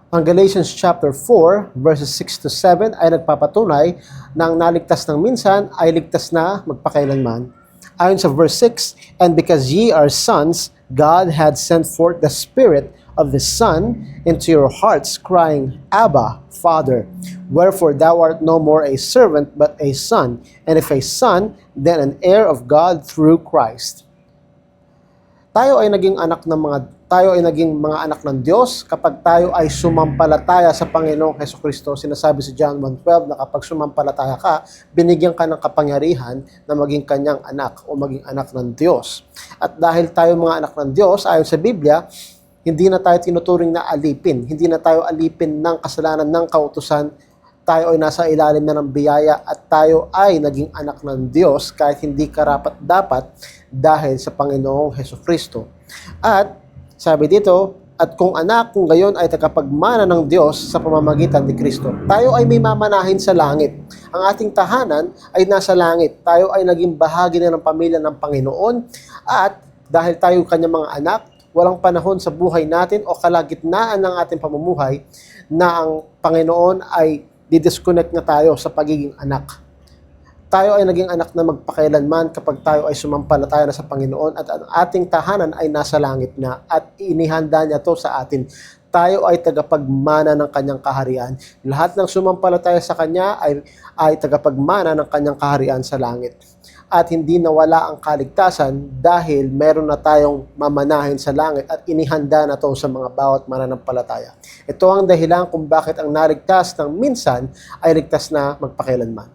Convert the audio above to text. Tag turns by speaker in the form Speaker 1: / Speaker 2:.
Speaker 1: Ang Galatians chapter 4 verses 6 to 7 ay nagpapatunay na ang naligtas ng minsan ay ligtas na magpakailanman. Ayon sa verse 6, "And because ye are sons, God had sent forth the Spirit of the Son into your hearts, crying, Abba, Father. Wherefore thou art no more a servant, but a son. And if a son, then an heir of God through Christ." Tayo ay naging mga anak ng Diyos kapag tayo ay sumampalataya sa Panginoong Hesukristo. Sinasabi sa John 1:12 na kapag sumampalataya ka, binigyan ka ng kapangyarihan na maging kanyang anak o maging anak ng Diyos. At dahil tayo mga anak ng Diyos, ayon sa Biblia, hindi na tayo tinuturing na alipin. Hindi na tayo alipin ng kasalanan ng kautusan. Tayo ay nasa ilalim na ng biyaya at tayo ay naging anak ng Diyos kahit hindi karapat-dapat dahil sa Panginoong Hesukristo. At sabi dito, "At kung anak, kung gayon ay tagapagmana ng Diyos sa pamamagitan ni Kristo." Tayo ay may mamanahin sa langit. Ang ating tahanan ay nasa langit. Tayo ay naging bahagi na ng pamilya ng Panginoon at dahil tayo kanyang mga anak, walang panahon sa buhay natin o kalagitnaan ng ating pamumuhay na ang Panginoon ay didisconnect na tayo sa pagiging anak. Tayo ay naging anak na magpakailanman kapag tayo ay sumampalataya na sa Panginoon at ang ating tahanan ay nasa langit na at inihanda niya to sa atin. Tayo ay tagapagmana ng kanyang kaharian. Lahat ng sumampalataya sa kanya ay tagapagmana ng kanyang kaharian sa langit. At hindi nawala ang kaligtasan dahil meron na tayong mamanahin sa langit at inihanda na to sa mga bawat mananampalataya. Ito ang dahilan kung bakit ang naligtas ng minsan ay ligtas na magpakailanman.